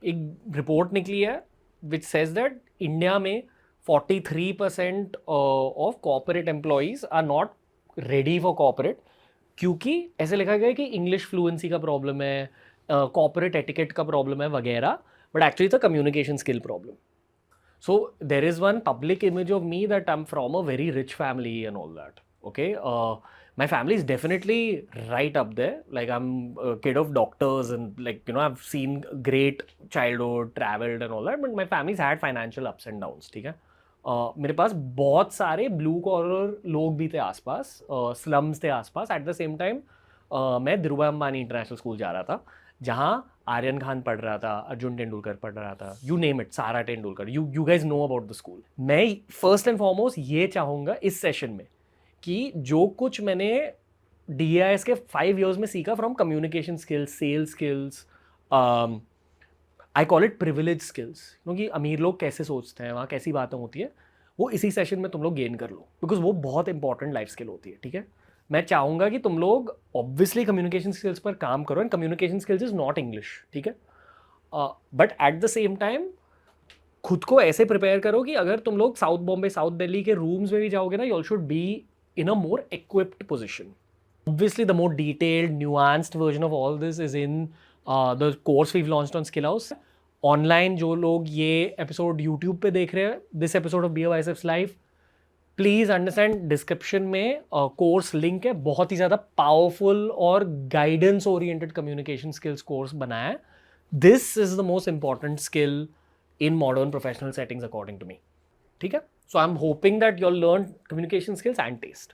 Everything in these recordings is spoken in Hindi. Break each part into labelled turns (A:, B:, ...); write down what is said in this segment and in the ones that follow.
A: एक रिपोर्ट निकली है विच सेज दैट इंडिया में 43% of corporate employees are not ready for corporate, क्योंकि ऐसे लिखा गया है कि इंग्लिश फ्लुएंसी का प्रॉब्लम है, कॉर्पोरेट एटिकेट का प्रॉब्लम है वगैरह, but actually it's a communication skill problem. So there is one public image of me that I'm from a very rich family and all that. Okay, my family is definitely right up there. Like I'm a kid of doctors and like I've seen great childhood, traveled and all that. But my family's had financial ups and downs. ठीक है, मेरे पास बहुत सारे ब्लू कॉलर लोग भी थे आसपास, स्लम्स थे आसपास. एट द सेम टाइम मैं धीरूभाई अंबानी इंटरनेशनल स्कूल जा रहा था, जहाँ आर्यन खान पढ़ रहा था, अर्जुन तेंदुलकर पढ़ रहा था, यू नेम इट, सारा Tendulkar, you guys know about the school. मैं फर्स्ट एंड फॉरमोस्ट ये चाहूँगा इस सेशन में कि जो कुछ मैंने DIS के 5 years में सीखा from communication skills, sales skills, I call it privilege skills, क्योंकि अमीर लोग कैसे सोचते हैं, वहाँ कैसी बातें होती है, वो इसी सेशन में तुम लोग गेन कर लो, बिकॉज वो बहुत इंपॉर्टेंट लाइफ स्किल होती है. ठीक है, मैं चाहूँगा कि तुम लोग ऑब्वियसली कम्युनिकेशन स्किल्स पर काम करो, and communication skills is not English. ठीक है, but at the same time खुद को ऐसे प्रिपेयर करो कि अगर तुम लोग साउथ बॉम्बे, साउथ दिल्ली के रूम्स में भी जाओगे ना, you all should be in a more equipped position. Obviously, the more detailed, nuanced version of all this is in the course we've launched on Skill House. Online, जो लोग ये episode YouTube पे देख रहे हैं, this episode of Be a Biceps Live, please understand description में कोर्स लिंक है, बहुत ही ज़्यादा पावरफुल और guidance oriented communication skills course बनाया है. This is the most important skill in modern professional settings according to me. ठीक है, so I am hoping that you learn communication skills and test.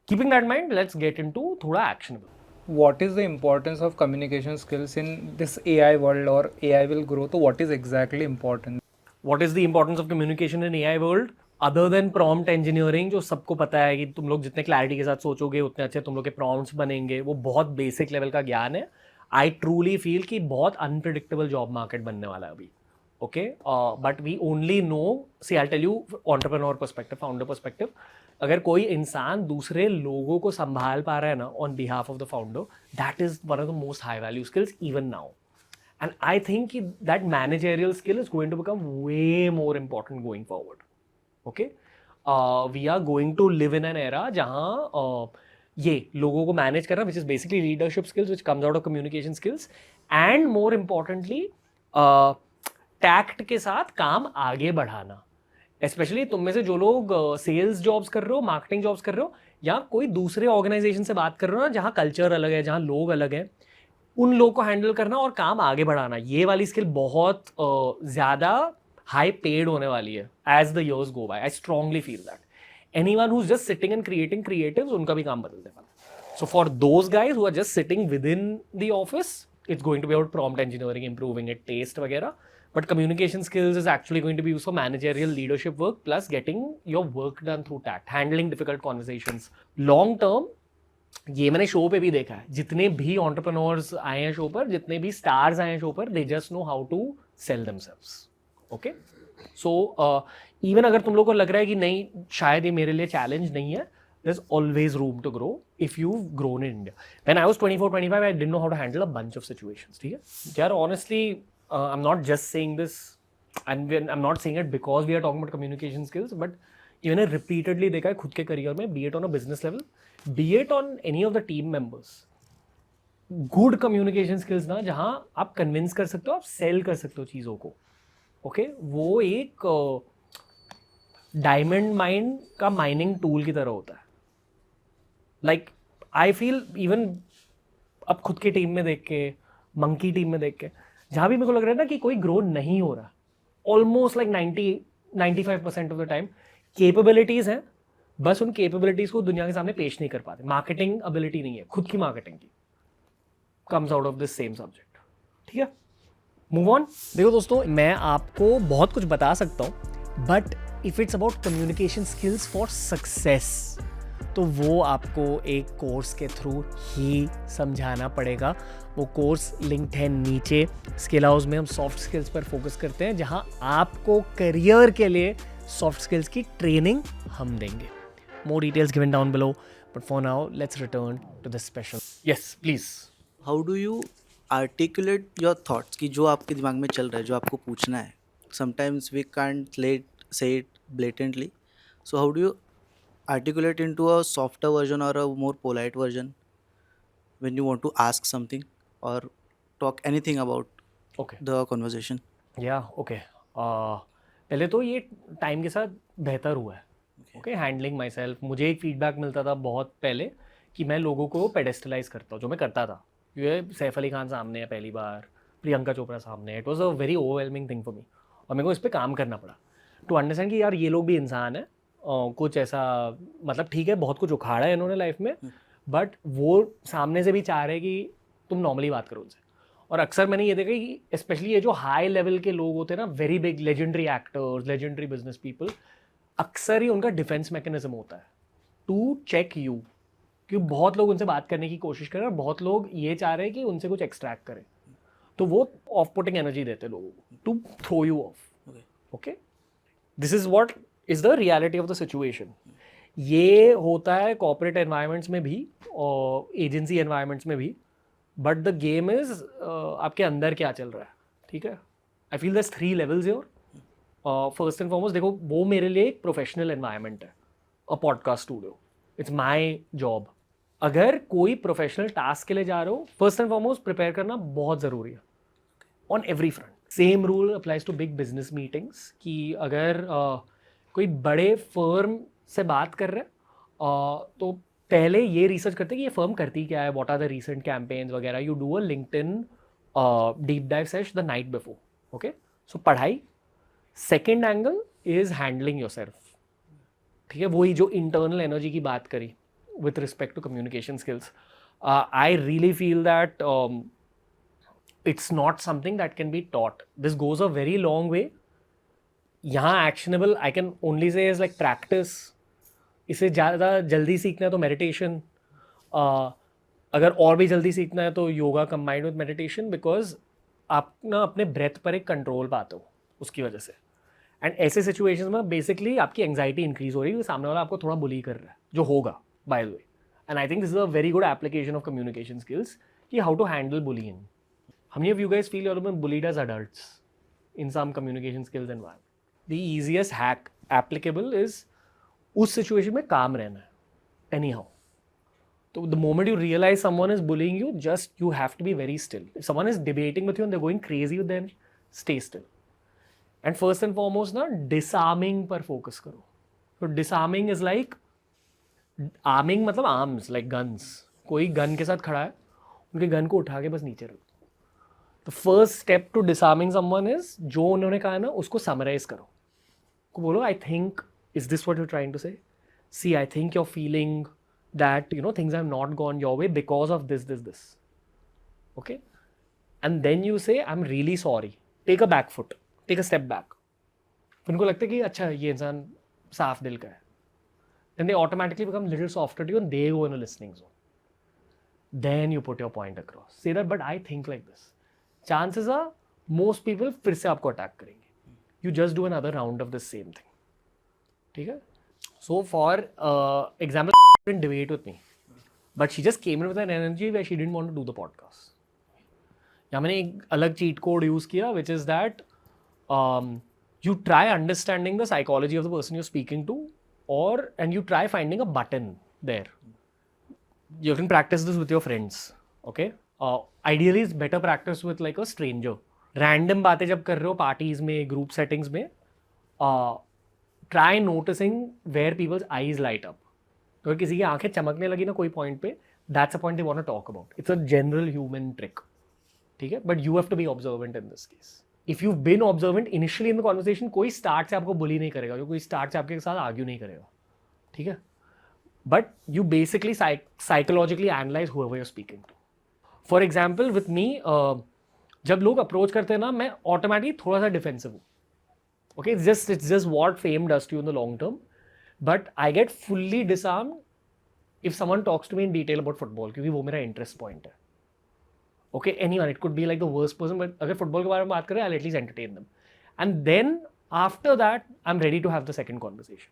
A: Keeping that mind, let's get into थोड़ा actionable.
B: What is the importance of communication skills in this AI world, or AI will grow? So what is exactly important?
A: What is the importance of communication in AI world? Other than prompt engineering, जो सबको पता है कि तुम लोग जितने क्लैरिटी के साथ सोचोगे उतने अच्छे तुम लोग के प्रॉम्प्ट्स बनेंगे, वो बहुत बेसिक लेवल का ज्ञान है. आई ट्रूली फील कि बहुत अनप्रिडिक्टेबल जॉब मार्केट बनने वाला है अभी. Okay, but we only know, see I tell you entrepreneur perspective, founder perspective, अगर कोई इंसान दूसरे लोगों को संभाल पा रहा है ना on behalf of the founder, that is one of the most high value skills even now. And I think that managerial skill is going to become way more important going forward. Okay, we are going to live in an era जहाँ ये लोगों को मैनेज करना, which is basically leadership skills, which comes out of communication skills, and more importantly tact के साथ काम आगे बढ़ाना. Especially तुम में से जो लोग सेल्स जॉब्स कर रहे हो, मार्केटिंग जॉब्स कर रहे हो, या कोई दूसरे ऑर्गेनाइजेशन से बात कर रहे हो ना जहाँ कल्चर अलग है, जहाँ लोग अलग हैं, उन लोगों को हैंडल करना और काम आगे बढ़ाना, ये वाली स्किल बहुत ज़्यादा हाई पेड होने वाली है as the years go by. I strongly feel that anyone who is just sitting and creating creatives, उनका भी काम बदलने वाला. So for those guys who are just sitting within the office, it's going to be about prompt engineering, improving it, test वगैरह. But communication skills is actually going to be used for managerial leadership work plus getting your work done through tact, handling difficult conversations. Long term, ये मैंने शो पे भी देखा है, जितने भी एंटरप्रेन्योर्स आए हैं शो पर, जितने भी स्टार्स आए हैं शो पर, they just know how to sell themselves. Okay, so even अगर तुम लोग को लग रहा है कि नहीं शायद ये मेरे लिए चैलेंज नहीं है, there is always room to grow if you grown in India. When I was 24-25 I didn't know how to handle a bunch of situations. ठीक है यार, honestly I am not just saying this and I am not saying it because we are talking about communication skills, but ये मैंने रिपीटेडली देखा है खुद के करियर में, be it on a business level, be it on any of the team members. Good communication skills ना, जहाँ आप कन्विंस कर सकते हो, आप सेल कर सकते हो चीज़ों को. ओके, वो एक डायमंड माइन का माइनिंग टूल की तरह होता है. लाइक आई फील इवन अब खुद की टीम में देख के, मंकी टीम में देख के, जहाँ भी मेरे को लग रहा है ना कि कोई ग्रो नहीं हो रहा, almost like 90-95% of the time capabilities हैं, बस उन केपेबिलिटीज को दुनिया के सामने पेश नहीं कर पाते. मार्केटिंग एबिलिटी नहीं है, खुद की मार्केटिंग की, comes out of this same subject. ठीक है, मूव ऑन. देखो दोस्तों, मैं आपको बहुत कुछ बता सकता हूँ, but if it's about communication skills for success, तो वो आपको एक कोर्स के थ्रू ही समझाना पड़ेगा. वो कोर्स लिंक्ड है नीचे. स्किल हाउस में हम सॉफ्ट स्किल्स पर फोकस करते हैं, जहाँ आपको करियर के लिए सॉफ्ट स्किल्स की ट्रेनिंग हम देंगे. More details given down below, but for now let's return to the special. Yes, please.
C: How do you articulate your thoughts कि जो आपके दिमाग में चल रहा है, जो आपको पूछना है. Sometimes we can't say it blatantly. So how do you articulate into a softer version or a more polite version when you want to ask something or talk anything about
A: okay
C: the conversation?
A: या ओके पहले तो ये टाइम के साथ बेहतर हुआ है. Okay handling my self. मुझे एक फीडबैक मिलता था बहुत पहले कि मैं लोगों को पेडेस्टलाइज करता हूँ, जो मैं करता था. ये सैफ अली खान सामने है पहली बार, प्रियंका चोपड़ा सामने है. It was a very overwhelming thing for me और मेरे को इस पर काम करना पड़ा टू अंडरस्टैंड कि यार ये लोग भी इंसान है. कुछ ऐसा मतलब ठीक है बहुत कुछ उखाड़ा है इन्होंने लाइफ में, बट वो सामने से भी चाह रहे कि तुम नॉर्मली बात करो उनसे. और अक्सर मैंने ये देखा कि स्पेशली ये जो हाई लेवल के लोग होते हैं ना, very big legendary actors, legendary business people, अक्सर ही उनका डिफेंस मैकेनिज्म होता है टू चेक यू. क्योंकि बहुत लोग उनसे बात करने की कोशिश कर रहे हैं और बहुत लोग ये चाह रहे हैं कि उनसे कुछ एक्सट्रैक्ट करें, तो वो ऑफ पुटिंग एनर्जी देते हैं लोगों को to throw you off. Okay, this is what is the reality of the situation. ये होता है कॉर्पोरेट एनवायरनमेंट्स में भी और एजेंसी एनवायरनमेंट्स में भी. बट द गेम इज आपके अंदर क्या चल रहा है. ठीक है, आई फील दस 3 levels your. First and foremost देखो, वो मेरे लिए एक प्रोफेशनल एनवायरनमेंट है, a podcast studio. It's my job. अगर कोई प्रोफेशनल टास्क के लिए जा रहे हो, फर्स्ट एंड फॉरमोस्ट प्रिपेयर करना बहुत ज़रूरी है on every front. Same rule applies to big business meetings कि अगर कोई बड़े फर्म से बात कर रहे हैं तो पहले ये रिसर्च करते हैं कि ये फर्म करती क्या है, what are the recent campaigns वगैरह. You do a LinkedIn deep dive sesh the night before. Okay, so पढ़ाई. Second angle is handling yourself. ठीक है, वही जो इंटरनल एनर्जी की बात करी with respect to communication skills. I really feel that it's not something that can be taught. This goes a very long way. यहाँ actionable I can only say is like practice. इसे ज़्यादा जल्दी सीखना है तो meditation. अगर और भी जल्दी सीखना है तो yoga combined with meditation, because आप ना अपने breath पर एक control पाते हो उसकी वजह से. एंड ऐसे सिचुएशंस में बेसिकली आपकी एंग्जाइटी इंक्रीज हो रही है, सामने वाला आपको थोड़ा बुली कर रहा है, जो होगा by the way. And I think this is a very good application of communication skills कि how to handle bullying. How many of you guys feel you're been bullied as adults in some communication skills environment? The easiest hack applicable is उस situation में calm रहना है anyhow. So the moment you realize someone is bullying you, just you have to be very still. If someone is debating with you and they're going crazy with them, stay still. And first and foremost ना disarming पर focus करो. So disarming is like arming मतलब arms like guns. कोई gun के साथ खड़ा है, उनके gun को उठा के बस नीचे रखो. The first step to disarming someone is जो उन्होंने कहा ना उसको summarize करो. को बोलो I think, is this what you're trying to say? See, I think you're feeling that things have not gone your way because of this. Okay? And then you say I'm really sorry. Take a back foot. Take a step back. उनको लगता है कि अच्छा ये इंसान साफ दिल का है. Then they automatically become little softer to you and they go in a listening zone. Then you put your point across, say that but I think like this. Chances are most people फिर से आपको अटैक करेंगे. You just do another round of this same thing. ठीक है. So for example debate with me, but she just came in with an energy where she didn't want to do the podcast. या मैंने एक अलग चीट कोड यूज किया which is that you try understanding the psychology of the person you're speaking to, and you try finding a button there. You can practice this with your friends. Okay, ideally it's better practice with like a stranger. Random बातें जब कर रहे हो parties में, group settings में, try noticing where people's eyes light up. तो किसी की आंखें चमकने लगी ना कोई point पे, that's a point they want to talk about. It's a general human trick. ठीक है, but you have to be observant in this case. If you've been observant initially in the conversation, कोई स्टार्ट से आपको बुली नहीं करेगा, कोई स्टार्ट से आपके साथ आर्ग्यू नहीं करेगा. ठीक है, but you basically psychologically analyse whoever you're speaking to. For example with me, जब लोग अप्रोच करते हैं ना, मैं ऑटोमेटिकली थोड़ा सा डिफेंसिव हूँ. Okay, it's just what fame does to you in the long term. But I get fully disarmed if someone talks to me in detail about football, क्योंकि वो मेरा इंटरेस्ट पॉइंट है. Okay, anyone, it could be like the worst person, but अगर फुटबॉल के बारे में बात करें, I'll at least entertain them. And then after that, I'm ready to have the second conversation.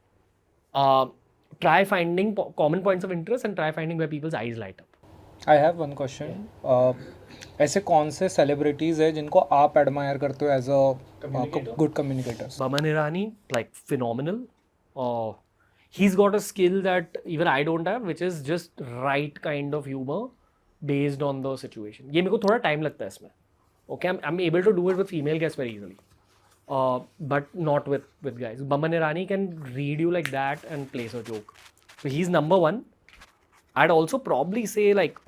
A: Try finding common points of interest and try finding where people's eyes light up.
B: I have one question. ऐसे कौन से सेलिब्रिटीज़ है जिनको आप एडमायर करते हो as a good communicators?
A: Baman Irani, like phenomenal. He's got a skill that even I don't have, which is just right kind of humor based on the situation. ये मेरे को थोड़ा time लगता है इसमें. Okay, I'm able to do it with female guests very easily, but not with guys. Baman Irani can read you like that and place a joke. So he's number one. I'd also probably say like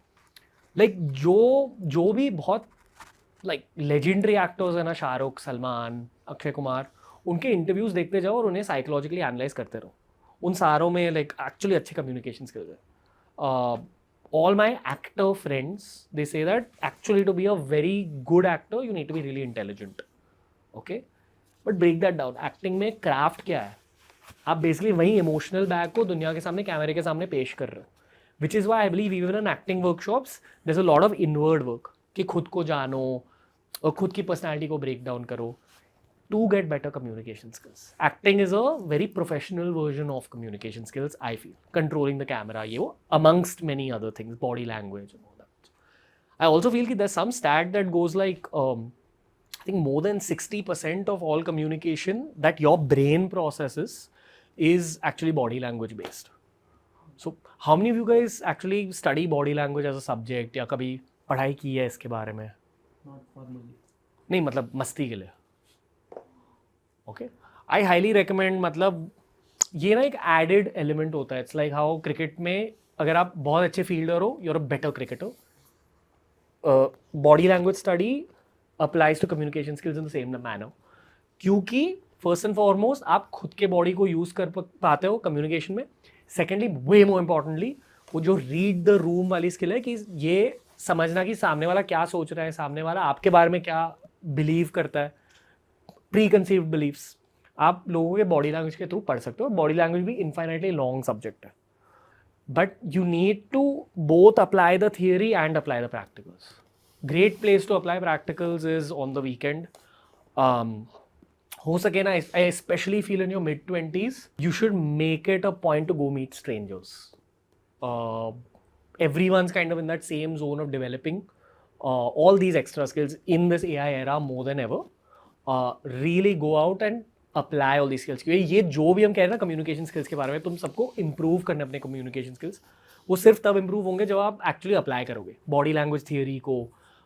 A: जो भी बहुत लाइक लेजेंडरी एक्टर्स है ना, शाहरुख, सलमान, अक्षय कुमार, उनके इंटरव्यूज देखते जाओ और उन्हें साइकोलॉजिकली एनालाइज करते रहो. उन सारों में लाइक एक्चुअली अच्छे कम्युनिकेशन स्किल्स है. All my actor friends, they say that actually to be a very good actor you need to be really intelligent. Okay, but break that down. Acting में craft क्या है? आप बेसिकली वही इमोशनल बैग को दुनिया के सामने, कैमरे के सामने पेश कर रहे हो. Which is why I believe even in acting workshops there is a lot of inward work कि खुद को जानो और खुद की पर्सनैलिटी को ब्रेक डाउन करो to get better communication skills. Acting is a very professional version of communication skills, I feel. Controlling the camera, amongst many other things, body language and all that. I also feel that there's some stat that goes like, I think more than 60% of all communication that your brain processes is actually body language based. So how many of you guys actually study body language as a subject या कभी पढ़ाई की है इसके बारे में?
C: Not formally.
A: नहीं, मतलब मस्ती के लिए. Okay, I highly recommend. मतलब ये ना एक एडेड एलिमेंट होता है. इट्स लाइक हाउ क्रिकेट में अगर आप बहुत अच्छे फील्डर हो, you are a better cricketer. Body language study applies to communication skills in the same manner, क्योंकि फर्स्ट एंड फॉरमोस्ट आप खुद के बॉडी को यूज़ कर पाते हो कम्युनिकेशन में. सेकेंडली, वे मोर इम्पॉर्टेंटली, वो जो रीड द रूम वाली स्किल है कि ये समझना कि सामने वाला क्या सोच रहा है, सामने वाला आपके बारे में क्या बिलीव करता है, प्री कंसीव्ड बिलीव्स, आप लोगों के बॉडी लैंग्वेज के थ्रू पढ़ सकते हो. बॉडी लैंग्वेज भी इनफाइनाइटली लॉन्ग सब्जेक्ट है, but you need to both apply the theory and apply the practicals. Great place to apply practicals is on the weekend. हो सके ना, I specially feel in your mid-20s, you should make it a point to go meet strangers. Everyone's kind of in that same zone of developing all these extra skills in this AI era more than ever. Really go out and apply all these skills. क्योंकि ये जो भी हम कह रहे हैं ना कम्युनिकेशन स्किल्स के बारे में, तुम सबको इम्प्रूव करने अपने कम्युनिकेशन स्किल्स, वो सिर्फ तब इम्प्रूव होंगे जब आप एक्चुअली अप्लाई करोगे बॉडी लैंग्वेज थियरी को,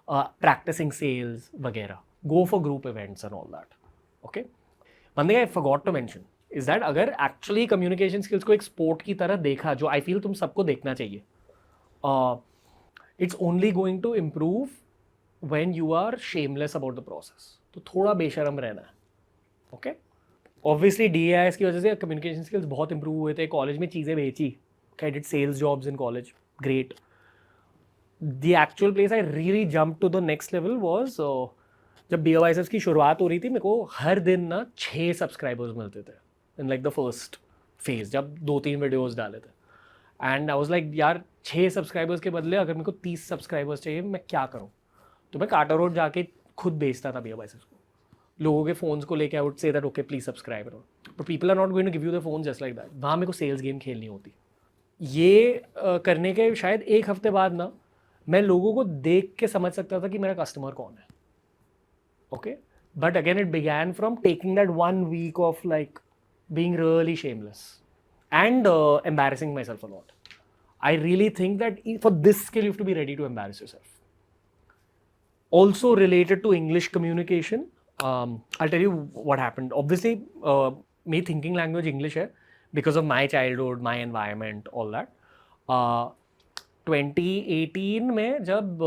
A: प्रैक्टिसिंग सेल्स वगैरह. Go for group events and all that. Okay, one thing I forgot to mention is that अगर एक्चुअली कम्युनिकेशन स्किल्स को एक स्पोर्ट की तरह देखा, जो आई फील तुम सबको देखना चाहिए, it's only going to improve when you are shameless about the process. तो थोड़ा बेशरम रहना है. ओके, ऑब्वियसली DAIS की वजह से कम्युनिकेशन स्किल्स बहुत इंप्रूव हुए थे. कॉलेज में चीज़ें बेची. I did sales jobs in college, great. The actual place I really jump to the next level was जब BOISS की शुरुआत हो रही थी. मेरे को हर दिन ना 6 सब्सक्राइबर्स मिलते थे in like the first phase, जब 2-3 वीडियोज़ डाले थे. एंड आई वॉज लाइक, यार 6 सब्सक्राइबर्स के बदले अगर मेरे को 30 सब्सक्राइबर्स चाहिए, मैं क्या करूँ? तो मैं काटा रोड जाके खुद बेचता था BOISS को. लोगों के फ़ोन्स को लेके I would say that okay please subscribe, but people are not going to give you the phone just like that. वहाँ मेरे को सेल्स गेम खेलनी होती. ये करने के शायद 1 हफ्ते बाद ना मैं लोगों को देख के समझ सकता था कि मेरा कस्टमर कौन है. Okay, but again it began from taking that 1 week off like being really shameless and embarrassing myself a lot. I really think that for this skill you have to be ready to embarrass yourself. Also related to English communication, I'll tell you what happened. Obviously, me thinking language English है because of my childhood, my environment, all that. 2018 में जब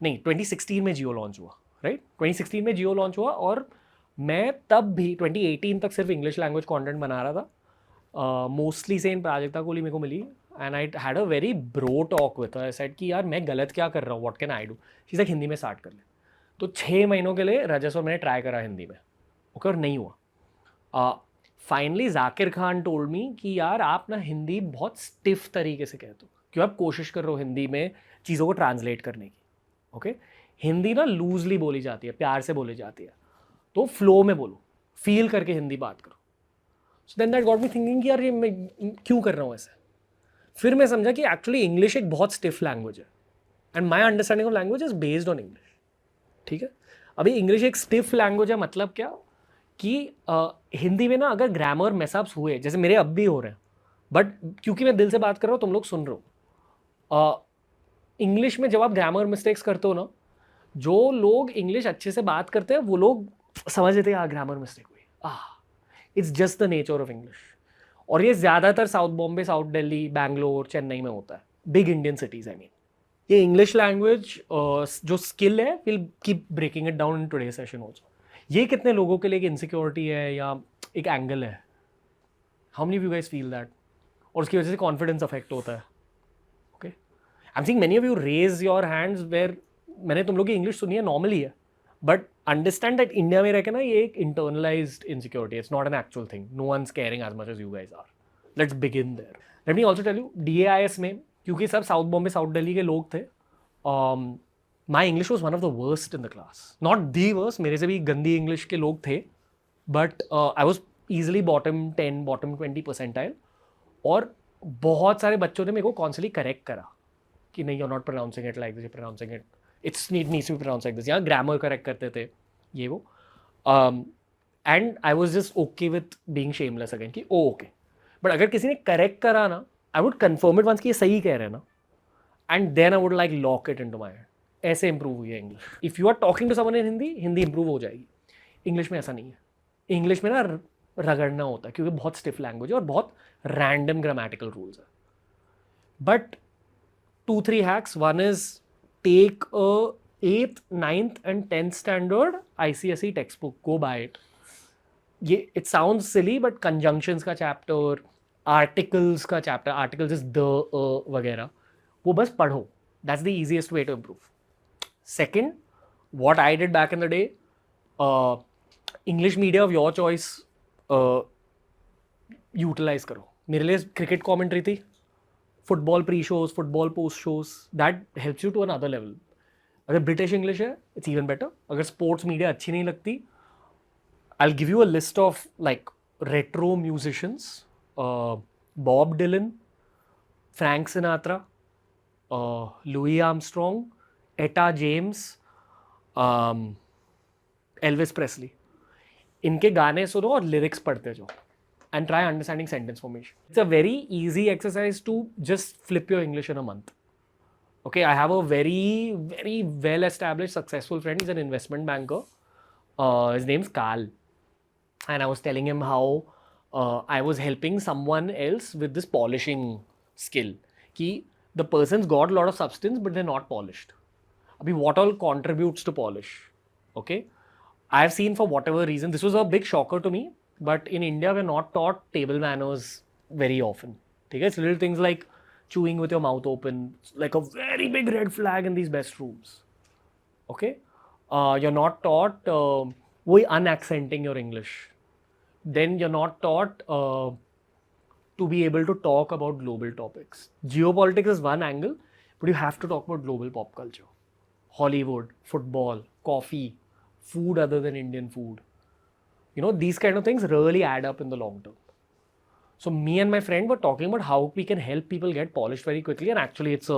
A: नहीं 2016 में जियो लॉन्च हुआ, राइट? 2016 में जियो लॉन्च हुआ और मैं तब भी 2018 तक सिर्फ इंग्लिश लैंग्वेज कंटेंट बना रहा था. मोस्टली सेम प्राजक्ता कोहली मेरे को मिली and I had a very bro talk with her. I said कि यार मैं गलत क्या कर रहा हूँ, what can I do? She said Hindi में स्टार्ट कर ले. तो 6 महीनों के लिए रजस और मैंने ट्राई करा हिंदी में, ओके, और नहीं हुआ. Finally Zakir Khan told me कि यार आप ना हिंदी बहुत स्टिफ तरीके से कहते हो, क्यों आप कोशिश कर रहे हो हिंदी में चीज़ों को ट्रांसलेट करने की. ओके, हिंदी ना लूजली बोली जाती है, प्यार से बोली जाती है, तो फ्लो में बोलो, फील करके हिंदी बात करो. So then that got me thinking कि यार ये मैं क्यों कर रहा हूँ ऐसे. फिर मैं समझा कि एक्चुअली इंग्लिश एक बहुत स्टिफ लैंग्वेज है. And my understanding of language is based on English. ठीक है. अभी इंग्लिश एक स्टिफ लैंग्वेज है. मतलब क्या कि हिंदी में ना अगर ग्रामर मेसअप्स हुए, जैसे मेरे अब भी हो रहे हैं, बट क्योंकि मैं दिल से बात कर रहा हूँ, तुम लोग सुन रहे हो. इंग्लिश में जब आप ग्रामर मिस्टेक्स करते हो ना, जो लोग इंग्लिश अच्छे से बात करते हैं वो लोग समझ लेते हैं ग्रामर मिस्टेक हुई. It's just the nature of English. और ये ज़्यादातर साउथ बॉम्बे, साउथ दिल्ली, बैंगलोर, चेन्नई में होता है. Big Indian cities I mean. ये इंग्लिश लैंग्वेज जो स्किल है will keep breaking it down in today session also. ये कितने लोगों के लिए एक इनसिक्योरिटी है या एक एंगल है? How many of you guys feel that? और उसकी वजह से कॉन्फिडेंस अफेक्ट होता है. Okay, I am seeing many of you raise your hands where मैंने तुम लोग की इंग्लिश सुनी है, नॉर्मली है, बट अंडरस्टैंड दैट इंडिया में रह के ना ये एक internalised insecurity. It's not an actual thing. No one is caring as much as you guys are. Let's begin there. Let me also tell you, DAIS में क्योंकि सब साउथ बॉम्बे, साउथ दिल्ली के लोग थे, my English was one of the worst in the class. Not the worst, मेरे से भी गंदी इंग्लिश के लोग थे, but I was easily bottom 10, bottom 20 percentile. और बहुत सारे बच्चों ने मेरे को कॉन्स्टेंटली करेक्ट करा कि नहीं, you are not pronouncing it like this, you pronouncing it, it's needs to be pronounce like this. यहाँ ग्रामर करेक्ट करते थे ये वो. And I was just okay with being shameless again कि ओ ओके. बट अगर किसी ने करेक्ट करा ना, I would confirm it once कि ये सही कह रहे हैं ना, and then I would like lock it into my head. ऐसे इंप्रूव हुई है English. If you are talking to someone in Hindi, Hindi improve हो जाएगी. इंग्लिश में ऐसा नहीं है. इंग्लिश में ना रगड़ना होता है क्योंकि बहुत स्टिफ लैंग्वेज है और बहुत रैंडम ग्रामेटिकल रूल्स है. But 2-3 hacks. One is take a 8th, 9th and 10th standard ICSE textbook. Go buy it. It sounds silly, but conjunctions का chapter, articles का chapter, articles is the, वगैरह, वो बस पढ़ो. That's the easiest way to improve. Second, what I did back in the day, English media of your choice utilize करो. मेरे लिए cricket commentary थी, football pre shows, football post shows, that helps you to another level. अगर ब्रिटिश इंग्लिश है, इट्स इवन बेटर. अगर स्पोर्ट्स मीडिया अच्छी नहीं लगती, I will give you a list of like retro musicians, Bob Dylan, Frank Sinatra, Louis Armstrong, Etta James, Elvis Presley. इनके गाने सुनो और लिरिक्स पढ़ते जाओ. And try understanding sentence formation. It's a very easy exercise to just flip your English in a month. Okay, I have a very, very well-established, successful friend. He's an investment banker. His name's Carl. And I was telling him how I was helping someone else with this polishing skill. Ki the person's got a lot of substance, but they're not polished. Abhi, what all contributes to polish? Okay, I've seen for whatever reason, this was a big shocker to me. But in India, we're not taught table manners very often. Okay? It's little things like chewing with your mouth open, like a very big red flag in these best rooms. Okay? You're not taught unaccenting your English. Then you're not taught to be able to talk about global topics. Geopolitics is one angle, but you have to talk about global pop culture. Hollywood, football, coffee, food other than Indian food. You know, these kind of things really add up in the long term. So me and my friend were talking about how we can help people get polished very quickly, and actually it's a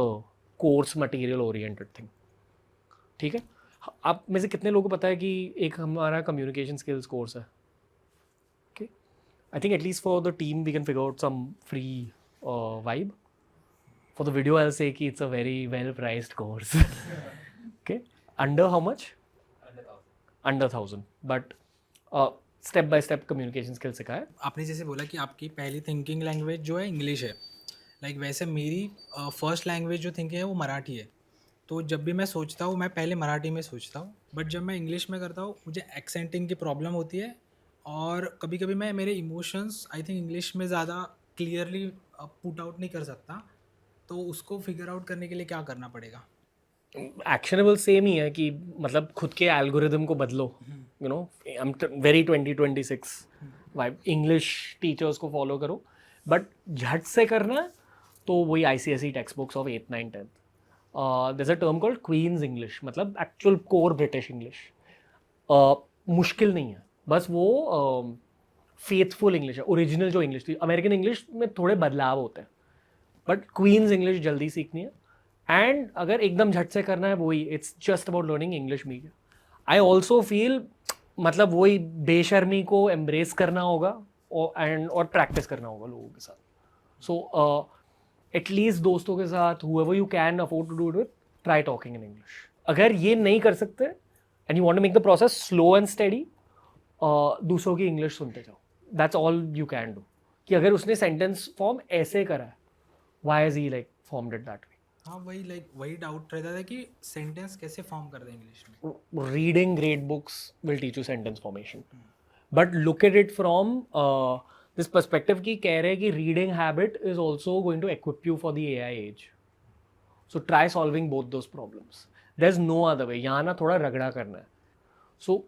A: course material oriented thing. ठीक है? आप में से कितने लोगों को पता है कि एक हमारा communication skills course है? Okay? I think at least for the team we can figure out some free vibe. For the video I'll say कि it's a very well priced course. Okay? Under how much? Under 1,000. But step by step communication skill सिखाया.
D: आपने जैसे बोला कि आपकी पहली थिंकिंग लैंग्वेज जो है इंग्लिश है, लाइक वैसे मेरी फर्स्ट लैंग्वेज जो थिंकिंग है वो मराठी है. तो जब भी मैं सोचता हूँ मैं पहले मराठी में सोचता हूँ, बट जब मैं इंग्लिश में करता हूँ मुझे एक्सेंटिंग की प्रॉब्लम होती है. और कभी कभी मैं मेरे इमोशंस आई थिंक इंग्लिश में ज़्यादा क्लियरली पुट आउट नहीं कर सकता. तो उसको फिगर आउट करने के लिए क्या करना पड़ेगा?
A: एक्शनेबल सेम ही है कि मतलब खुद के एल्गोरिदम को बदलो. You know, I am very 2026 vibe. English teachers को फॉलो करो, बट झट से करना तो वही ICSE text books of 8th, 9th, 10th. there's a term called queen's English, मतलब एक्चुअल कोर ब्रिटिश इंग्लिश. मुश्किल नहीं है, बस वो फेथफुल इंग्लिश है. ओरिजिनल जो इंग्लिश थी, अमेरिकन इंग्लिश में थोड़े बदलाव होते हैं, बट क्वींस इंग्लिश जल्दी सीखनी है. एंड अगर एकदम झट से करना है वही, it's just about learning English media. I also feel मतलब वही बेशर्मी को एम्ब्रेस करना होगा और प्रैक्टिस करना होगा लोगों के साथ. सो एटलीस्ट दोस्तों के साथ whoever you can afford to do it with, try talking in English. अगर ये नहीं कर सकते and you want to make the process slow and steady, दूसरों की इंग्लिश सुनते जाओ. That's all you can do. कि अगर उसने सेंटेंस फॉर्म ऐसे करा है, why is he like formed it that way?
D: हाँ वही डाउट रहता था कि सेंटेंस कैसे फॉर्म कर दें इंग्लिश में.
A: Reading great books will teach you sentence formation. But look at it from this perspective कि कह रहे हैं कि reading habit is also going to equip you for the AI age. So try solving both those problems. There's no other way. यहाँ ना थोड़ा रगड़ा करना है. So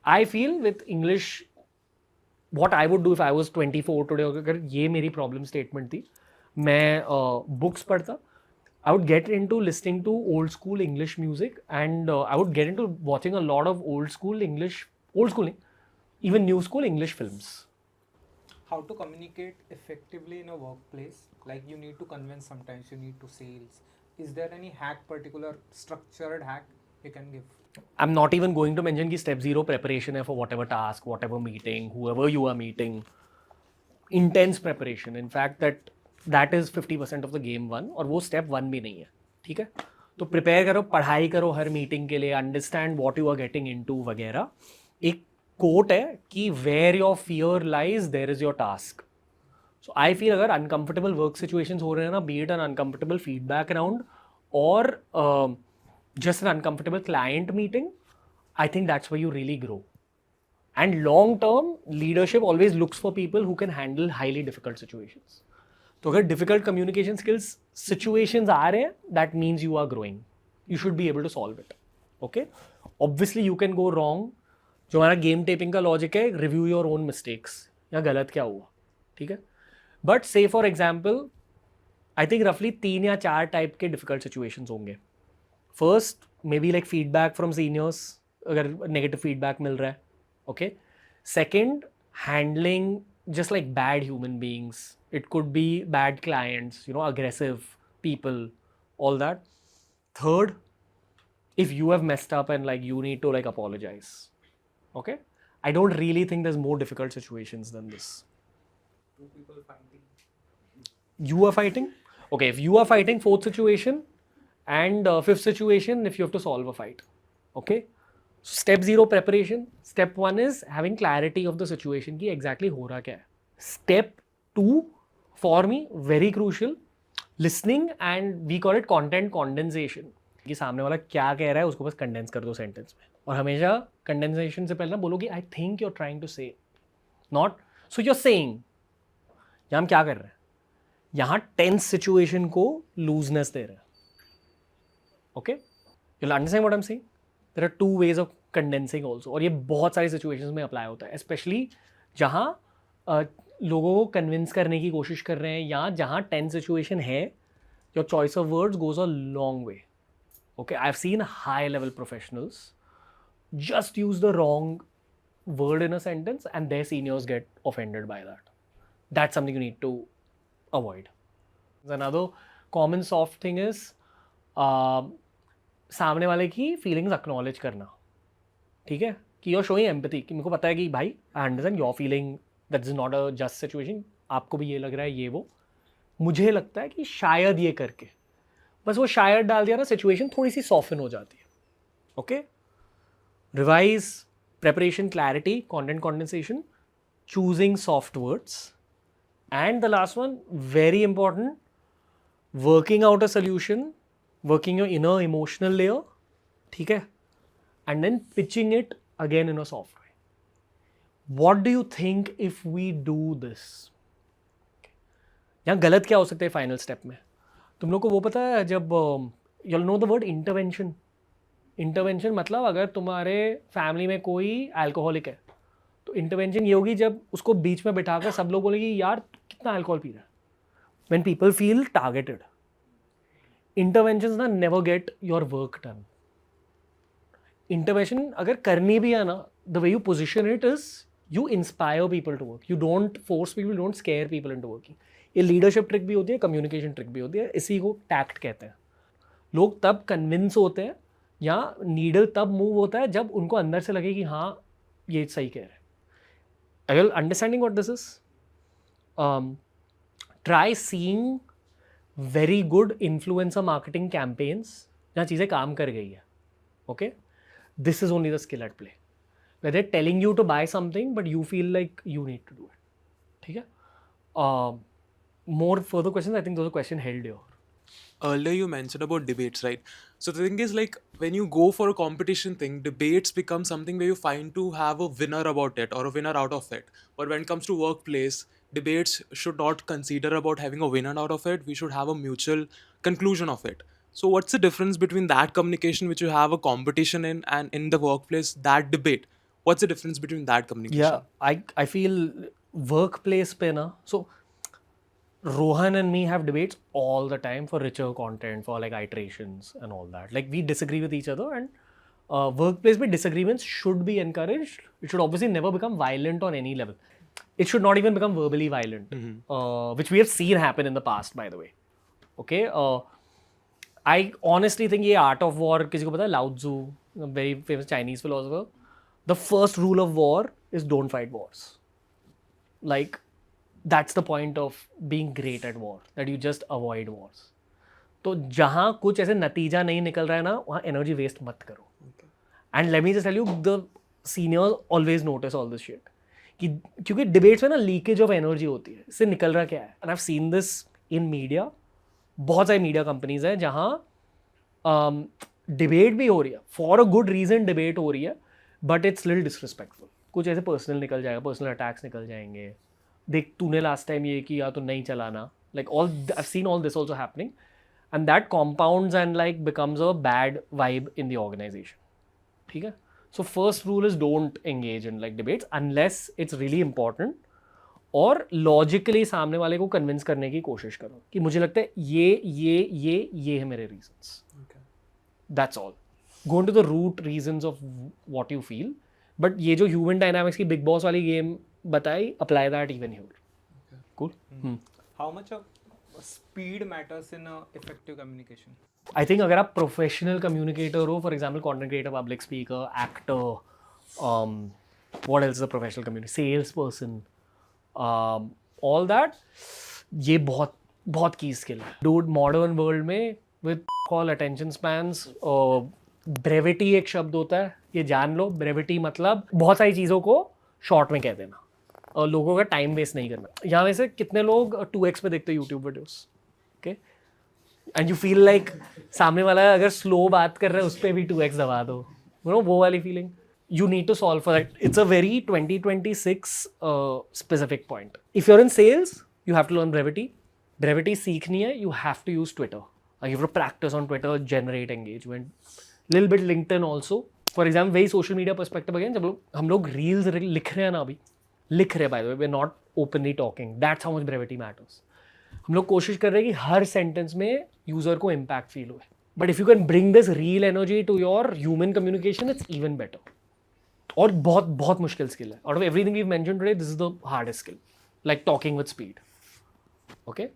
A: I feel with English, what I would do if I was 24 today, अगर ये मेरी problem statement थी, मैं books पढ़ता, I would get into listening to old school English music, and I would get into watching a lot of old school नहीं, even new school English films.
B: How to communicate effectively in a workplace? Like you need to convince sometimes, you need to sales. Is there any particular structured hack you can give?
A: I'm not even going to mention कि step 0 preparation है for whatever task, whatever meeting, whoever you are meeting. Intense preparation. In fact, that is 50% of the game 1, और वो step 1 भी नहीं है. ठीक है, तो prepare करो, पढ़ाई करो हर meeting के लिए, understand what you are getting into वगैरह. एक quote है कि where your fear lies, there is your task. So I feel अगर uncomfortable work situations हो रहे हैं ना, be it an uncomfortable feedback round or just an uncomfortable client meeting, I think that's where you really grow. And long term, leadership always looks for people who can handle highly difficult situations. तो अगर difficult communication skills situations आ रहे हैं, that means you are growing. You should be able to solve it. Okay? Obviously you can go wrong. जो हमारा गेम टेपिंग का लॉजिक है, रिव्यू योर ओन मिस्टेक्स, या गलत क्या हुआ. ठीक है, बट से फॉर एग्जाम्पल आई थिंक रफली 3 या 4 टाइप के डिफिकल्ट सिचुएशंस होंगे. First may be like feedback from seniors, अगर नेगेटिव फीडबैक मिल रहा है. Okay. Second, handling just like bad human beings. It could be bad clients, aggressive people, all that. Third, if you have messed up and like you need to like apologize. Okay? I don't really think there's more difficult situations than this.
B: 2 people fighting.
A: You are fighting? Okay, if you are fighting, 4th situation, and 5th situation, if you have to solve a fight. Okay? So step 0 preparation. Step 1 is having clarity of the situation कि exactly हो रहा क्या है. Step 2 for me very crucial, listening, and we call it content condensation. कि सामने वाला क्या कह रहा है उसको बस कंडेंस कर दो सेंटेंस में, और हमेशा कंडेंसेशन से पहले ना बोलो कि I think you are trying to say, not so you are saying. यहाँ हम क्या कर रहे हैं, यहाँ टेंस सिचुएशन को लूजनेस दे रहे हैं. Okay, you will understand what I am saying. There are 2 ways of condensing also, और ये बहुत सारी सिचुएशंस में अप्लाई होता है, स्पेशली जहाँ लोगों को कन्विंस करने की कोशिश कर रहे हैं, या जहाँ टेंस सिचुएशन है, your choice of words goes a long way. Okay, I've seen high level professionals just use the wrong word in a sentence and their seniors get offended by that. That's something you need to avoid. Another common soft thing is सामने वाले की feelings acknowledge करना. ठीक है, कि you're showing empathy, कि मेरे को पता है कि भाई I understand your feeling that is not a just situation, आपको भी ये लग रहा है, ये वो, मुझे लगता है कि शायद ये करके, बस वो शायद डाल दिया ना, सिचुएशन थोड़ी सी सॉफ्टन हो जाती है. Okay. Revise, preparation, clarity, content condensation, choosing soft words, and the last one very important, working out a solution, working your inner emotional layer. ठीक है, and then pitching it again in a soft way. What do you think if we do this. यहाँ गलत क्या हो सकता है फाइनल स्टेप में. तुम लोग को वो पता है, जब you'll know the word intervention. Intervention मतलब अगर तुम्हारे फैमिली में कोई अल्कोहलिक है, तो इंटरवेंशन ये होगी जब उसको बीच में बिठाकर सब लोग बोलेंगे यार कितना अल्कोहल पी रहा है. When people feel targeted. Interventions ना never get your work done. Intervention अगर करनी भी है ना, the way you position it is you inspire people to work. You don't force people, don't scare people into working. ये लीडरशिप ट्रिक भी होती है, कम्युनिकेशन ट्रिक भी होती है, इसी को टैक्ट कहते हैं. लोग तब कन्विंस होते हैं या नीडल तब मूव होता है जब उनको अंदर से लगे कि हाँ ये सही कह रहे हैं. Are you understanding what this is? Try seeing very good influencer marketing campaigns जहाँ चीज़ें काम कर गई है. Okay? This is only the skill at play. Where they're telling you to buy something but you feel like you need to do it. ठीक है? More further questions? I think those are question held here.
E: Earlier you mentioned about debates, right? So the thing is, like, when you go for a competition thing, debates become something where you find to have a winner about it or a winner out of it. But when it comes to workplace, debates should not consider about having a winner out of it. We should have a mutual conclusion of it. So what's the difference between that communication which you have a competition in and in the workplace, that debate? What's the difference between that communication?
A: Yeah, I feel workplace पे ना, so Rohan and me have debates all the time for richer content, for like iterations and all that. Like we disagree with each other, and workplace में disagreements should be encouraged. It should obviously never become violent on any level. It should not even become verbally violent, which we have seen happen in the past, by the way. Okay, I honestly think ये art of war किसी को पता है? Lao Tzu, a very famous Chinese philosopher. The first rule of war is don't fight wars. Like, that's the point of being great at war, that you just avoid wars. तो जहाँ कुछ ऐसे नतीजा नहीं निकल रहा है ना, वहाँ एनर्जी वेस्ट मत करो. And let me just tell you, the seniors always notice all this shit कि क्योंकि डिबेट्स में ना लीकेज ऑफ एनर्जी होती है. इससे निकल रहा क्या है? And I have seen this in media. बहुत सारी मीडिया कंपनीज हैं जहाँ डिबेट भी हो रही है, for a good reason debate हो रही है, बट इट्स लिटिल डिसरिस्पेक्टफुल. कुछ ऐसे पर्सनल निकल जाएगा, पर्सनल अटैक्स निकल जाएंगे. देख तूने लास्ट टाइम ये किया तो नहीं चलाना. Like all I have seen all this also happening, and that compounds and like becomes a bad vibe in the organisation. ठीक है? So first rule is don't engage in like debates unless it's really important, और लॉजिकली सामने वाले को कन्विंस करने की कोशिश करो कि मुझे लगता है ये है मेरे reasons. That's all. Go into the root reasons of what you feel. But ये जो ह्यूमन डायनामिक्स की बिग बॉस वाली गेम बताई, apply that even here. Cool.
B: How much of speed matters in effective communication?
A: I think अगर आप प्रोफेशनल कम्युनिकेटर हो, for example content creator, public speaker, actor, what else the professional community, sales person, all that, ये बहुत बहुत की स्किल है. डूड मॉडर्न वर्ल्ड में with call attention spans, brevity एक शब्द होता है, ये जान लो. ब्रेविटी मतलब बहुत सारी चीज़ों को शॉर्ट में कह देना और लोगों का टाइम वेस्ट नहीं करना. यहाँ वैसे कितने लोग 2x पे देखते हैं YouTube videos? Okay, and you feel like सामने वाला अगर स्लो बात कर रहा है उस पर भी 2x दबा दो. वो वाली feeling you need to solve for that. It's a very 2026 specific point. If you're in sales, you have to learn brevity. Brevity सीखनी है, you have to use Twitter. You have to practice on Twitter, generate engagement. Little bit LinkedIn also. For example, very social media perspective again, जब हम लोग reels लिख रहे हैं ना, अभी लिख रहे हैं, by the way, we're not openly talking. That's how much brevity matters. हम लोग कोशिश कर रहे हैं कि हर सेंटेंस में यूजर को इम्पैक्ट फील हुए. But if you can bring this real energy to your human communication, it's even better. और बहुत बहुत मुश्किल स्किल है. Out of everything we mentioned today, this is the hardest skill, like talking with speed. Okay,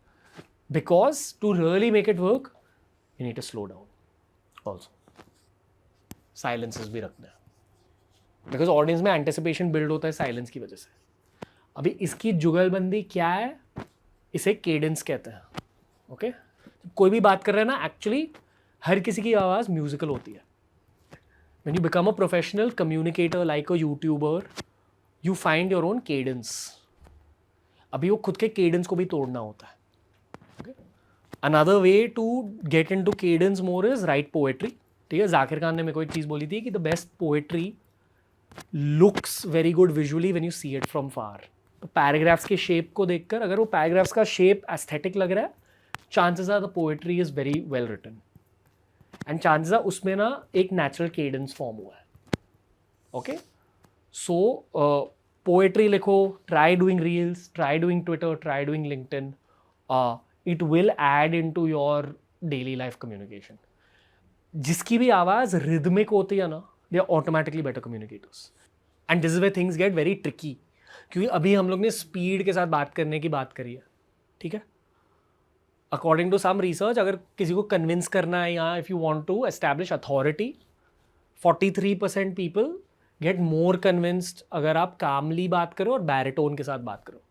A: because to really make it work you need to slow down also. Silences भी रखना है, बिकॉज ऑडियंस में एंटिसिपेशन बिल्ड होता है साइलेंस की वजह से. अभी इसकी जुगलबंदी क्या है? इसे केडेंस कहते हैं. ओके, कोई भी बात कर रहा है ना, एक्चुअली हर किसी की आवाज़ म्यूजिकल होती है. When you become a professional communicator like a YouTuber, you find your own cadence. अभी वो खुद के cadence को भी तोड़ना होता है. Okay? Another way to get into cadence more is write poetry. ठीक है, जाकिर खान ने मेरे को एक चीज़ बोली थी कि the best poetry looks very good visually when you see it from far. तो पैराग्राफ्स के शेप को देखकर, अगर वो पैराग्राफ्स का शेप एस्थेटिक लग रहा है, chances are the poetry is very well written. And chances are उसमें ना एक नेचुरल केडेंस फॉर्म हुआ है. ओके, सो पोएट्री लिखो, try doing reels, try doing Twitter, try doing LinkedIn. It will add in to your daily life communication. जिसकी भी आवाज़ रिदमिक होती है ना, they are automatically better communicators. And this is way things get very tricky, क्योंकि अभी हम लोग ने स्पीड के साथ बात करने की बात करी है. ठीक है, अकॉर्डिंग टू सम रिसर्च, अगर किसी को कन्विंस करना है या if you want to establish authority, 43% people get more convinced अगर आप कामली बात करो और बैरिटोन के साथ बात करो,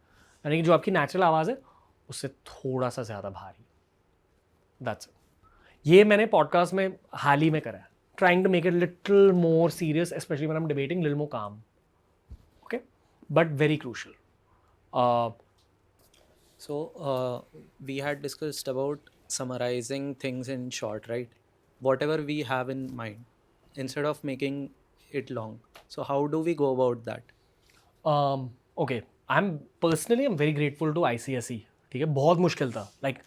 A: यानी कि जो आपकी नेचुरल आवाज़ है उससे थोड़ा सा ज़्यादा भारी. That's it. ये मैंने पॉडकास्ट में हाल ही में करा है, trying to make it little more serious, specially when I am debating, little more calm. Okay, but very crucial.
C: So we had discussed about summarizing things in short, right? Whatever we have in mind, instead of making it long. So how do we go about that?
A: Okay, I'm very grateful to ICSE. ठीक है, बहुत मुश्किल था. Like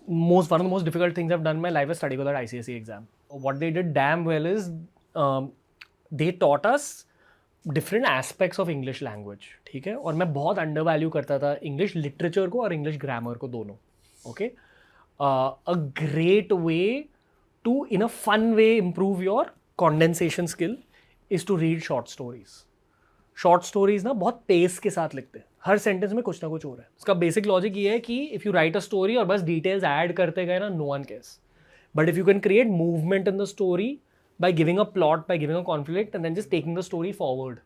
A: one of the most difficult things I've done in my life is study for that ICSE exam. What they did damn well is they taught us different aspects of English language. ठीक है, और मैं बहुत अंडर वैल्यू करता था इंग्लिश लिटरेचर को और इंग्लिश ग्रामर को, दोनों. Okay, a great way to in a fun way improve your condensation skill is to read short stories. Short stories ना बहुत पेस के साथ लिखते हैं, हर सेंटेंस में कुछ ना कुछ हो रहा है. उसका बेसिक लॉजिक ये है कि if you write a story और बस डिटेल्स ऐड करते गए ना, no one cares. But if you can create movement in the story by giving a plot, by giving a conflict, and then just taking the story forward,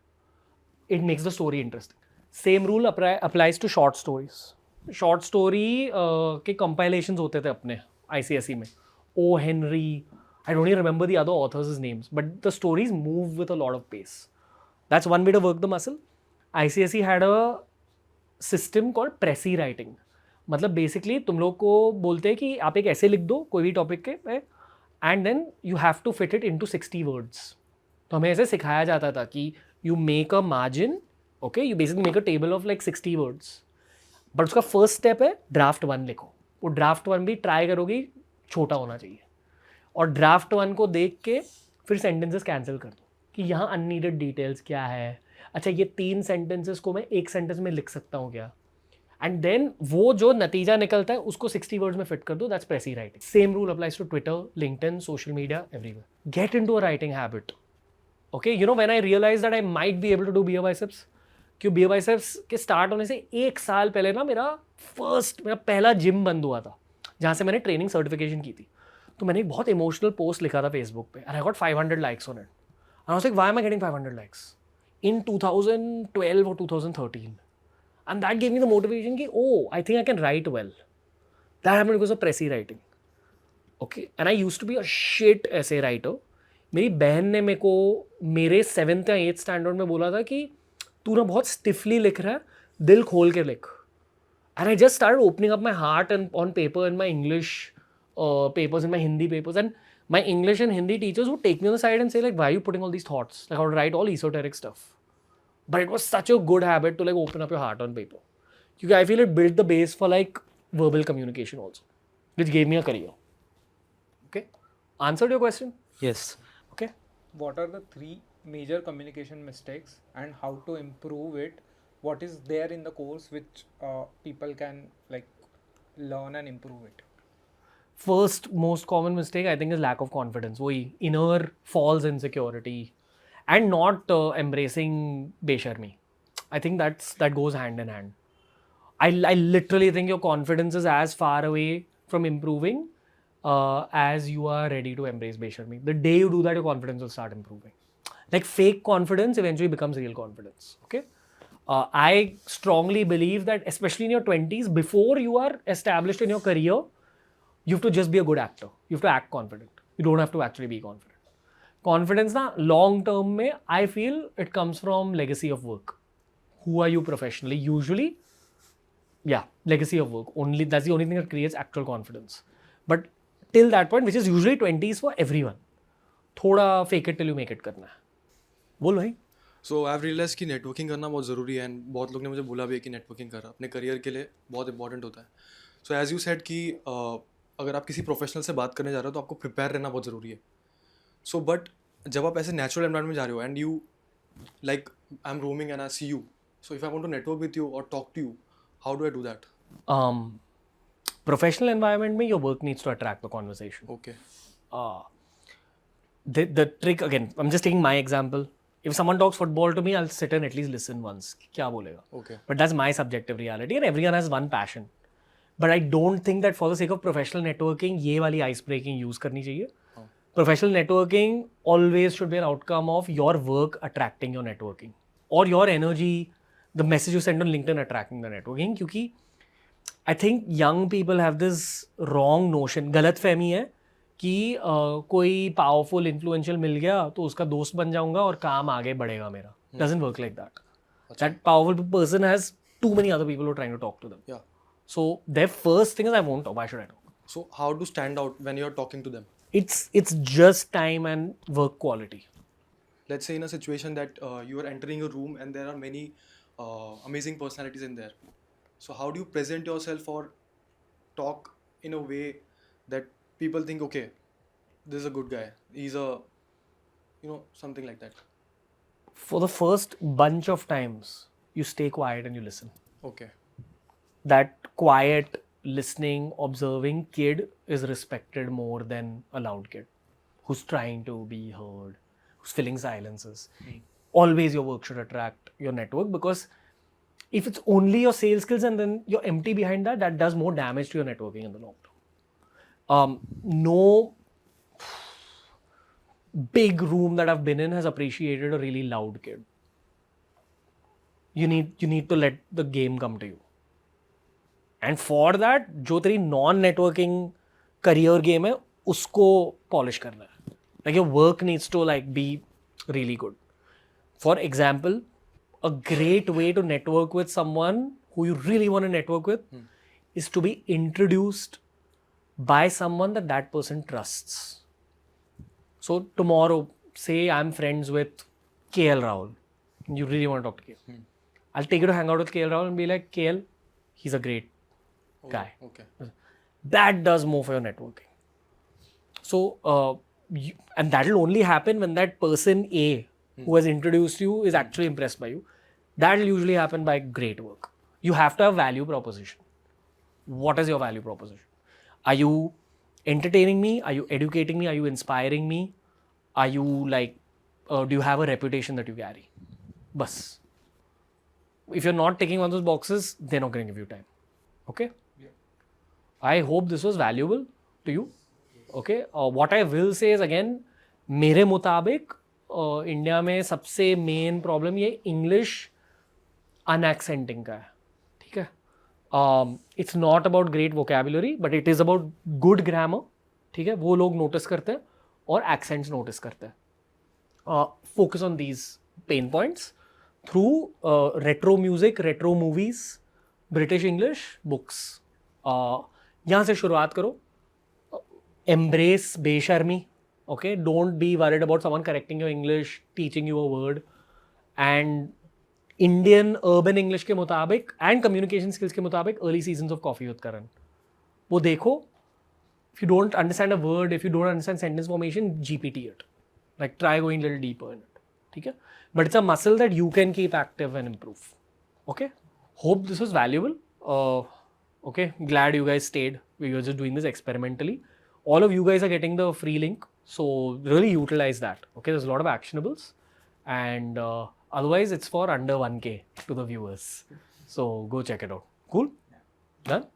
A: it makes the story interesting. Same rule applies to short stories. Short story के compilations होते थे अपने ICSE में. O. Henry, I don't even remember the other authors' names, but the stories move with a lot of pace. That's one way to work the muscle. ICSE had a system called Pressy writing. मतलब बेसिकली तुम लोग को बोलते हैं कि आप एक ऐसे लिख दो कोई भी टॉपिक के, and then you have to fit it into 60 words. तो हमें ऐसे सिखाया जाता था कि you make a margin, okay, you basically make a table of like 60 words. But उसका फर्स्ट स्टेप है ड्राफ्ट 1 लिखो. वो ड्राफ्ट 1 भी ट्राई करोगी छोटा होना चाहिए, और ड्राफ्ट 1 को देख के फिर सेंटेंसेस कैंसिल कर दो कि यहाँ अननीडेड डिटेल्स क्या है. अच्छा, ये 3 सेंटेंसेस को मैं एक सेंटेंस में लिख सकता हूँ क्या, एंड देन वो जो नतीजा निकलता है उसको 60 वर्ड्स में फिट कर दो. That's precis writing. Same rule applies to Twitter, LinkedIn, social media, everywhere. Get into a writing habit. Okay, you know when I realise that I might be able to do beer biceps, क्यों बियर बाइसेप्स के स्टार्ट होने से 1 साल पहले ना मेरा पहला जिम बंद हुआ था जहाँ से मैंने ट्रेनिंग सर्टिफिकेशन की थी. तो मैंने एक बहुत इमोशनल पोस्ट लिखा था फेसबुक पे, and I got 500 likes on it. I was like, why am I getting 500 likes in 2012 or 2013? And that gave me the motivation कि oh, I think I can write well. That happened because of Pressy writing. Okay, and I used to be a shit essay writer. मेरी बहन ने मेरे को मेरे 7th या 8th स्टैंडर्ड में बोला था कि तू ना बहुत स्टिफली लिख रहा है, दिल खोल के लिख. And I just started opening up my heart and on paper in my English papers, in my Hindi papers, and my English and Hindi teachers would take me on the side and say like, why are you putting all these thoughts? Like I would write all esoteric stuff. But it was such a good habit to like open up your heart on paper. Because I feel it built the base for like verbal communication also, which gave me a career. Okay? Answered your question?
C: Yes.
A: Okay?
B: What are the 3 major communication mistakes and how to improve it? What is there in the course which people can like learn and improve it?
A: First most common mistake I think is lack of confidence. वही inner false insecurity and not embracing besharmi. I think that goes hand in hand. I literally think your confidence is as far away from improving as you are ready to embrace besharmi. The day you do that, your confidence will start improving. Like fake confidence eventually becomes real confidence. Okay? I strongly believe that especially in your 20s, before you are established in your career, you have to just be a good actor. You have to act confident. You don't have to actually be confident. Confidence ना long term में I feel it comes from legacy of work. Who are you professionally? Usually, yeah, legacy of work. Only that's the only thing that creates actual confidence. But till that point, which is usually 20s for everyone, थोड़ा fake it till you make it करना है. बोल भाई.
F: सो आई हैव रियलाइज कि नेटवर्किंग करना बहुत ज़रूरी है, एंड बहुत लोग ने मुझे बोला भी है कि नेटवर्किंग करा अपने करियर के लिए बहुत इंपॉर्टेंट होता है. सो एज यू सेड कि अगर आप किसी प्रोफेशनल से बात करने जा रहे हो तो आपको प्रिपेयर रहना बहुत ज़रूरी है. सो बट जब आप ऐसे नेचुरल एनवायरनमेंट में जा रहे हो and you like I am roaming and I see you, so if I want to network with you और talk to you, how do I do that?
A: Professional environment में your work needs to attract the conversation.
F: Okay.
A: The trick again, I'm just taking my example. If someone talks football to me, I'll sit and at least listen once. क्या बोलेगा?
F: Okay.
A: But that's my subjective reality, and everyone has one passion. But I don't think that for the sake of professional networking, ये वाली ice breaking use करनी चाहिए. Professional networking always should be an outcome of your work attracting your networking, or your energy, the message you send on LinkedIn attracting the networking. क्योंकि I think young people have this wrong notion, गलत फहमी है कि कोई powerful influential मिल गया तो उसका दोस्त बन जाऊंगा और काम आगे बढ़ेगा मेरा. Doesn't work like that. That powerful person has too many other people who are trying to talk to them.
F: Yeah.
A: So their first thing is, I won't talk. Why should I talk?
F: So how to stand out when you're talking to them?
A: It's just time and work quality.
F: Let's say in a situation that you are entering a room and there are many amazing personalities in there. So how do you present yourself or talk in a way that people think, okay, this is a good guy. He's a, something like that.
A: For the first bunch of times, you stay quiet and you listen.
F: Okay.
A: That quiet, listening, observing kid is respected more than a loud kid who's trying to be heard, who's filling silences. Always your work should attract your network, because if it's only your sales skills and then you're empty behind that, that does more damage to your networking in the long term. No big room that I've been in has appreciated a really loud kid. You need to let the game come to you. And for that, जो तेरी non-networking career game है, उसको polish करना है. Like your work needs to be really good. For example, a great way to network with someone who you really want to network with is to be introduced by someone that person trusts. So tomorrow, say I'm friends with KL Rahul. You really want to talk to KL. I'll take you to hang out with KL Rahul and be like, KL, he's a great guy.
F: Okay.
A: That does more for your networking. So, and that will only happen when that person A who has introduced you is actually impressed by you. That will usually happen by great work. You have to have value proposition. What is your value proposition? Are you entertaining me? Are you educating me? Are you inspiring me? Are you do you have a reputation that you carry? Bas. If you're not taking one of those boxes, they're not going to give you time. Okay?
B: Yeah.
A: I hope this was valuable to you. Okay? What I will say is, again, मेरे मुताबिक इंडिया में सबसे मेन प्रॉब्लम ये इंग्लिश अनएक्सेंटिंग का है. ठीक है? It's not about great vocabulary, but it is about good grammar. ठीक है? वो लोग नोटिस करते हैं और accents नोटिस करते हैं. Focus on these pain points through retro music, retro movies, British English, books. यहाँ से शुरुआत करो. Embrace बेशर्मी. Okay? Don't be worried about someone correcting your English, teaching you a word. And Indian urban English के मुताबिक and communication skills के मुताबिक early seasons of Coffee with Karan. वो देखो. If you don't understand a word, if you don't understand sentence formation, GPT it. Like try going a little deeper in it. ठीक है? But it's a muscle that you can keep active and improve. Okay? Hope this was valuable. Okay? Glad you guys stayed. We were just doing this experimentally. All of you guys are getting the free link. So really utilize that. Okay? There's a lot of actionables. And otherwise, it's for under 1K to the viewers. So go check it out. Cool? Done?